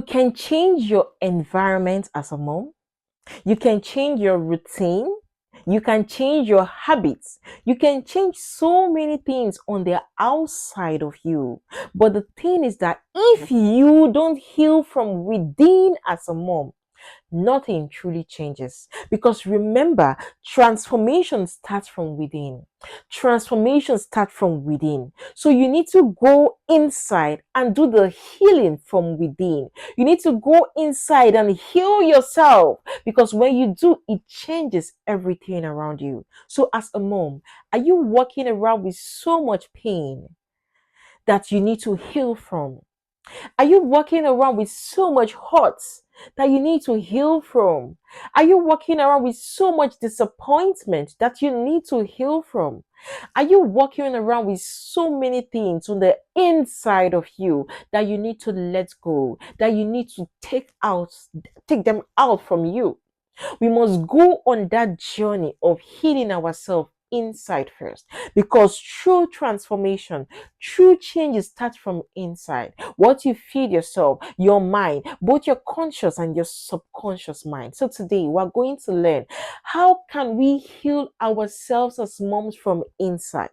You can change your environment as a mom. You can change your routine. You can change your habits. You can change so many things on the outside of you. But the thing is that if you don't heal from within as a mom, nothing truly changes. Because remember, transformation starts from within. Transformation starts from within. So you need to go inside and do the healing from within. You need to go inside and heal yourself, because when you do, it changes everything around you. So as a mom, are you walking around with so much pain that you need to heal from? Are you walking around with so much hurt that you need to heal from? Are you walking around with so much disappointment that you need to heal from? Are you walking around with so many things on the inside of you that you need to let go, that you need to take them out from you? We must go on that journey of healing ourselves inside first, because true transformation, true changes start from inside. What you feed yourself, your mind, both your conscious and your subconscious mind. So today we're going to learn, how can we heal ourselves as moms from inside?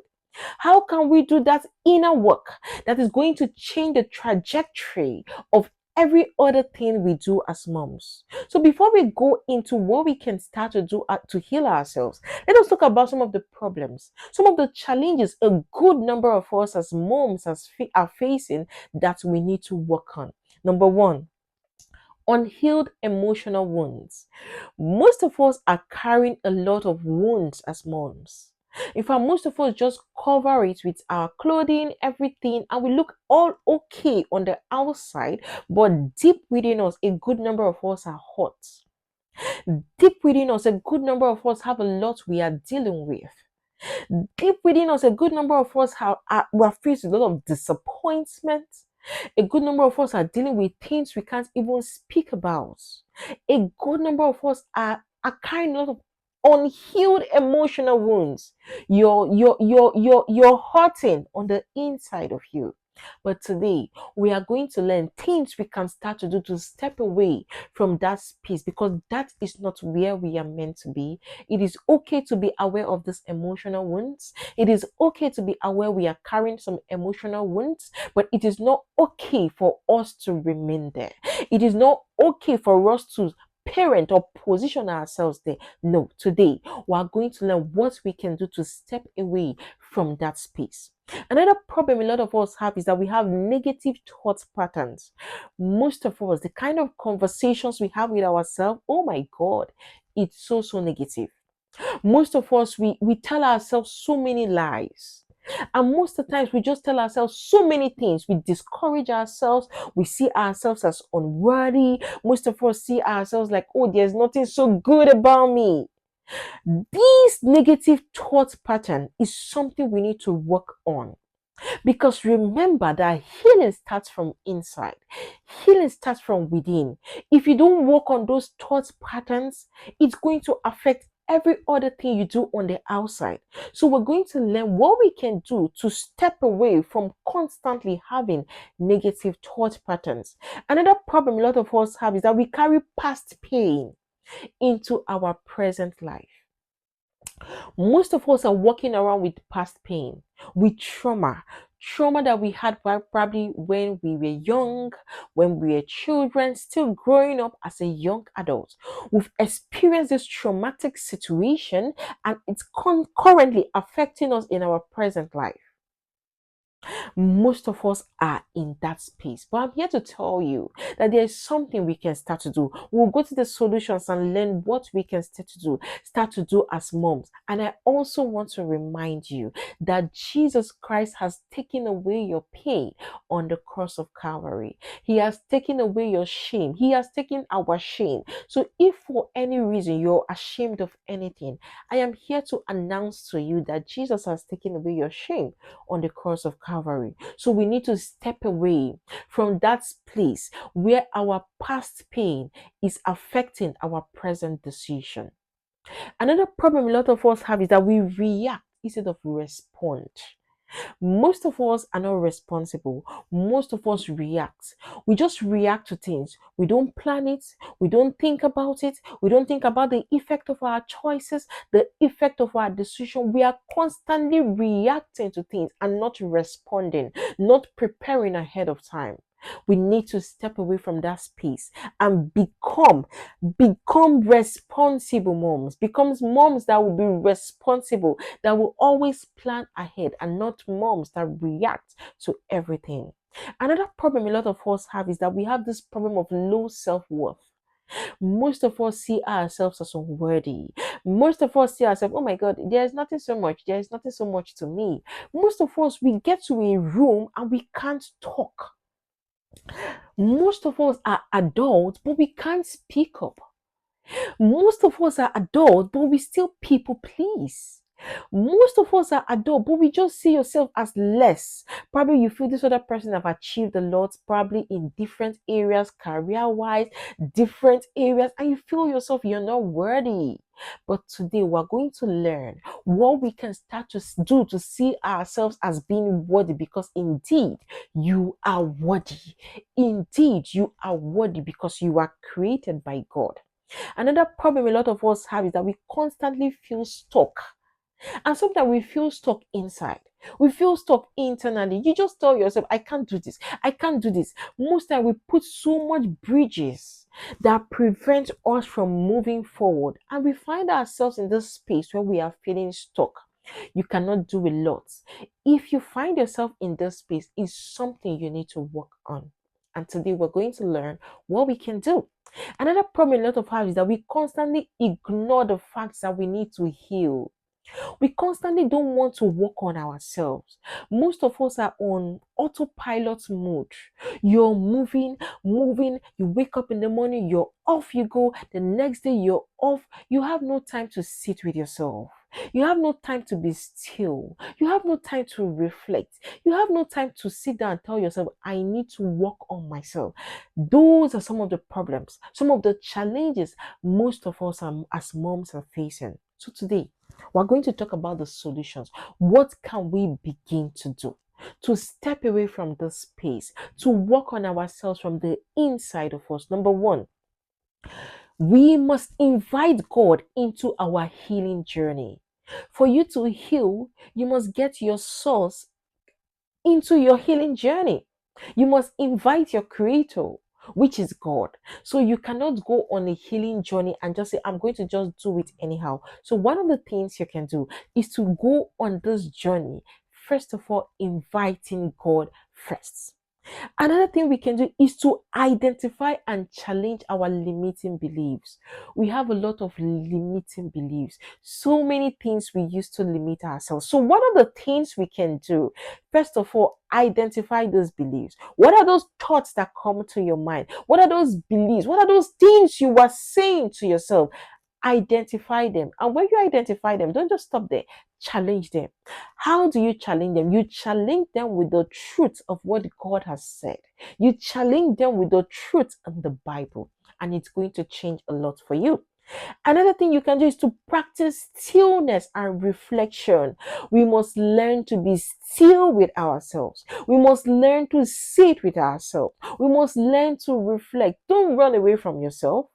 How can we do that inner work that is going to change the trajectory of every other thing we do as moms? So before we go into what we can start to do to heal ourselves, let us talk about some of the problems, some of the challenges a good number of us as moms are facing that we need to work on. Number one, unhealed emotional wounds. Most of us are carrying a lot of wounds as moms. In fact, most of us just cover it with our clothing, everything, and we look all okay on the outside, but deep within us, a good number of us are hurt. Deep within us, a good number of us have a lot we are dealing with. Deep within us, a good number of us we are faced with a lot of disappointment. A good number of us are dealing with things we can't even speak about. A good number of us are carrying a lot of unhealed emotional wounds. You're hurting on the inside of you. But today we are going to learn things we can start to do to step away from that space, because that is not where we are meant to be. It is okay to be aware of these emotional wounds. It is okay to be aware we are carrying some emotional wounds, but it is not okay for us to remain there. It is not okay for us to parent or position ourselves there. No, today we are going to learn what we can do to step away from that space. Another problem a lot of us have is that we have negative thought patterns. Most of us, the kind of conversations we have with ourselves, oh my God, it's so negative. Most of us, we tell ourselves so many lies. And most of the times we just tell ourselves so many things. We discourage ourselves. We see ourselves as unworthy. Most of us see ourselves like, oh, there's nothing so good about me. This negative thought pattern is something we need to work on. Because remember that healing starts from inside. Healing starts from within. If you don't work on those thought patterns, it's going to affect every other thing you do on the outside. So we're going to learn what we can do to step away from constantly having negative thought patterns. Another problem a lot of us have is that we carry past pain into our present life. Most of us are walking around with past pain, with trauma that we had probably when we were young, when we were children, still growing up as a young adult. We've experienced this traumatic situation, and it's currently affecting us in our present life. Most of us are in that space. But I'm here to tell you that there is something we can start to do. We'll go to the solutions and learn what we can start to do as moms. And I also want to remind you that Jesus Christ has taken away your pain on the cross of Calvary. He has taken away your shame. He has taken our shame. So if for any reason you're ashamed of anything, I am here to announce to you that Jesus has taken away your shame on the cross of Calvary. So we need to step away from that place where our past pain is affecting our present decision. Another problem a lot of us have is that we react instead of respond. Most of us are not responsible. Most of us react. We just react to things. We don't plan it. We don't think about it. We don't think about the effect of our choices, the effect of our decision. We are constantly reacting to things and not responding, not preparing ahead of time. We need to step away from that space and become responsible moms, becomes moms that will be responsible, that will always plan ahead, and not moms that react to everything. Another problem a lot of us have is that we have this problem of low self-worth. Most of us see ourselves as unworthy. Most of us see ourselves, oh my God, there's nothing so much. There's nothing so much to me. Most of us, we get to a room and we can't talk. Most of us are adults, but we can't speak up. Most of us are adults, but we still people please. Most of us are adults, but we just see yourself as less. Probably you feel this other person have achieved a lot, probably in different areas, career-wise, different areas, and you feel yourself you're not worthy. But today we're going to learn what we can start to do to see ourselves as being worthy, because indeed you are worthy. Indeed, you are worthy because you are created by God. Another problem a lot of us have is that we constantly feel stuck. And sometimes we feel stuck inside. We feel stuck internally. You just tell yourself, I can't do this. I can't do this. Most time we put so much bridges that prevent us from moving forward. And we find ourselves in this space where we are feeling stuck. You cannot do a lot. If you find yourself in this space, it's something you need to work on. And today we're going to learn what we can do. Another problem a lot of us is that we constantly ignore the facts that we need to heal. We constantly don't want to work on ourselves. Most of us are on autopilot mode. You're moving, you wake up in the morning, you're off, you go, the next day you're off. You have no time to sit with yourself. You have no time to be still. You have no time to reflect. You have no time to sit down and tell yourself, I need to work on myself. Those are some of the problems, some of the challenges most of us as moms are facing. So today, we're going to talk about the solutions. What can we begin to do to step away from this space, to work on ourselves from the inside of us? Number one, we must invite God into our healing journey. For you to heal, you must get your source into your healing journey. You must invite your creator, which is God. So you cannot go on a healing journey and just say, I'm going to just do it anyhow. So one of the things you can do is to go on this journey, first of all, inviting God first. Another thing we can do is to identify and challenge our limiting beliefs. We have a lot of limiting beliefs, so many things we use to limit ourselves. So, what are the things we can do? First of all, identify those beliefs. What are those thoughts that come to your mind? What are those beliefs? What are those things you are saying to yourself? Identify them. And when you identify them, don't just stop there, challenge them. How do you challenge them? You challenge them with the truth of what God has said. You challenge them with the truth of the Bible, and it's going to change a lot for you. Another thing you can do is to practice stillness and reflection. We must learn to be still with ourselves. We must learn to sit with ourselves. We must learn to reflect. Don't run away from yourself.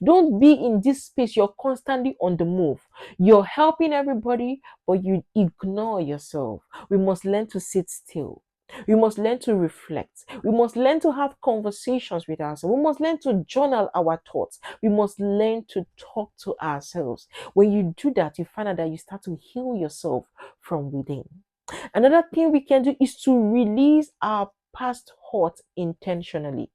Don't be in this space. You're constantly on the move. You're helping everybody, but you ignore yourself. We must learn to sit still. We must learn to reflect. We must learn to have conversations with ourselves. We must learn to journal our thoughts. We must learn to talk to ourselves. When you do that, you find out that you start to heal yourself from within. Another thing we can do is to release our past hurt intentionally.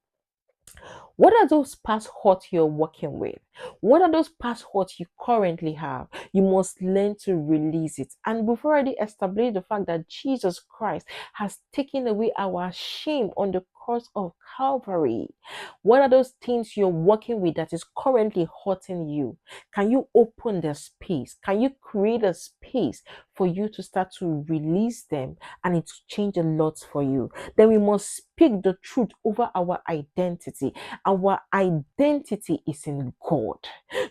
What are those past hurts you're working with? What are those past hurts you currently have? You must learn to release it. And before I establish the fact that Jesus Christ has taken away our shame on the cross of Calvary? What are those things you're working with that is currently hurting you? Can you open the space? Can you create a space for you to start to release them and it change a lot for you? Then we must speak the truth over our identity. Our identity is in God.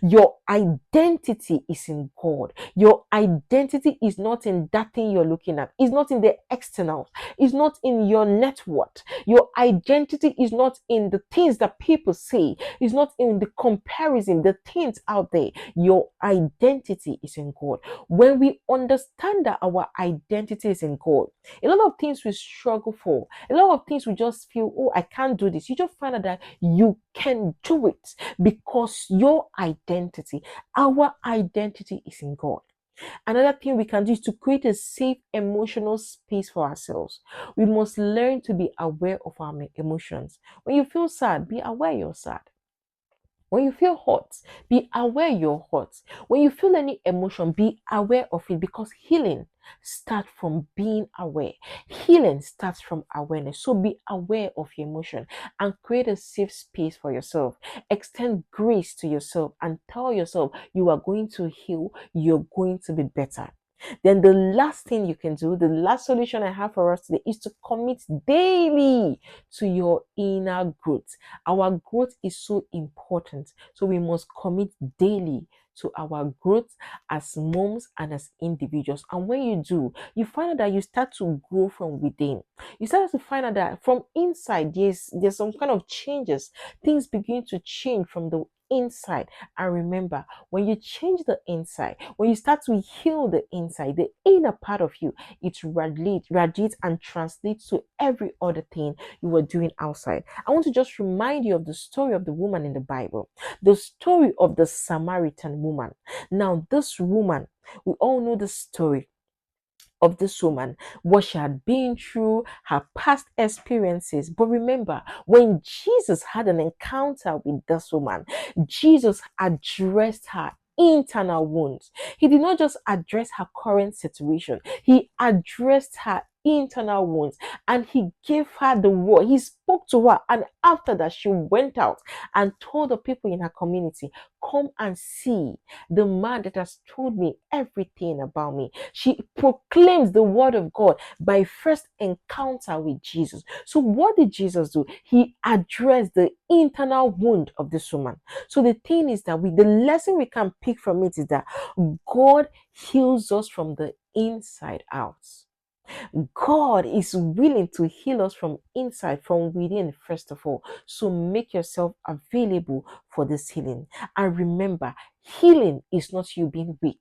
Your identity is in God. Your identity is not in that thing you're looking at. It's not in the external. It's not in your net worth. Your identity is not in the things that people say. It's not in the comparison, the things out there. Your identity is in God. When we understand that our identity is in God, a lot of things we struggle for, a lot of things we just feel, oh, I can't do this. You just find out that you can do it because your identity, our identity is in God. Another thing we can do is to create a safe emotional space for ourselves. We must learn to be aware of our emotions. When you feel sad, be aware you're sad. When you feel hot, be aware you're hot. When you feel any emotion, be aware of it because healing starts from being aware. Healing starts from awareness. So be aware of your emotion and create a safe space for yourself. Extend grace to yourself and tell yourself you are going to heal, you're going to be better. Then the last thing you can do, the last solution I have for us today is to commit daily to your inner growth. Our growth is so important. So we must commit daily to our growth as moms and as individuals. And when you do, you find out that you start to grow from within. You start to find out that from inside, there's some kind of changes. Things begin to change from the inside. And remember, when you change the inside, when you start to heal the inside, the inner part of you, it radiates and translates to every other thing you were doing outside. I want to just remind you of the story of the woman in the Bible, the story of the Samaritan woman. Now, this woman, we all know the story of this woman, what she had been through, her past experiences. But remember, when Jesus had an encounter with this woman, Jesus addressed her internal wounds. He did not just address her current situation, he addressed her internal wounds and he gave her the word. He spoke to her, and after that, she went out and told the people in her community, come and see the man that has told me everything about me. She proclaims the word of God by first encounter with Jesus. So what did Jesus do? He addressed the internal wound of this woman. So the thing is that the lesson we can pick from it is that God heals us from the inside out. God is willing to heal us from inside, from within, first of all. So make yourself available for this healing. And remember, healing is not you being weak.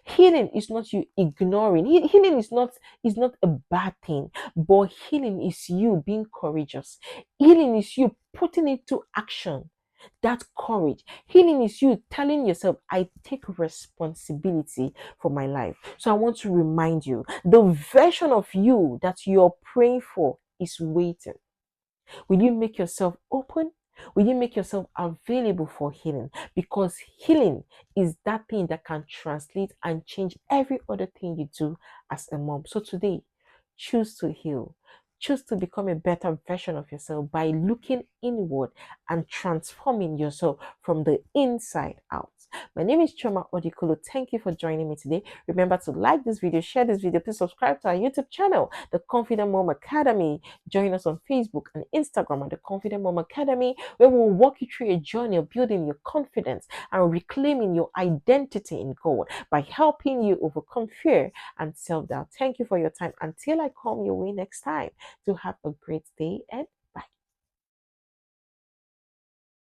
Healing is not you ignoring. Healing is not a bad thing, but healing is you being courageous. Healing is you putting into action that courage. Healing is you telling yourself, I take responsibility for my life. So I want to remind you, the version of you that you're praying for is waiting. Will you make yourself open? Will you make yourself available for healing? Because healing is that thing that can translate and change every other thing you do as a mom. So today, choose to heal. Choose to become a better version of yourself by looking inward and transforming yourself from the inside out. My name is Choma Odikulu. Thank you for joining me today. Remember to like this video, share this video, please subscribe to our YouTube channel, The Confident Mom Academy. Join us on Facebook and Instagram at The Confident Mom Academy, where we'll walk you through a journey of building your confidence and reclaiming your identity in God by helping you overcome fear and self-doubt. Thank you for your time. Until I come your way next time, to have a great day and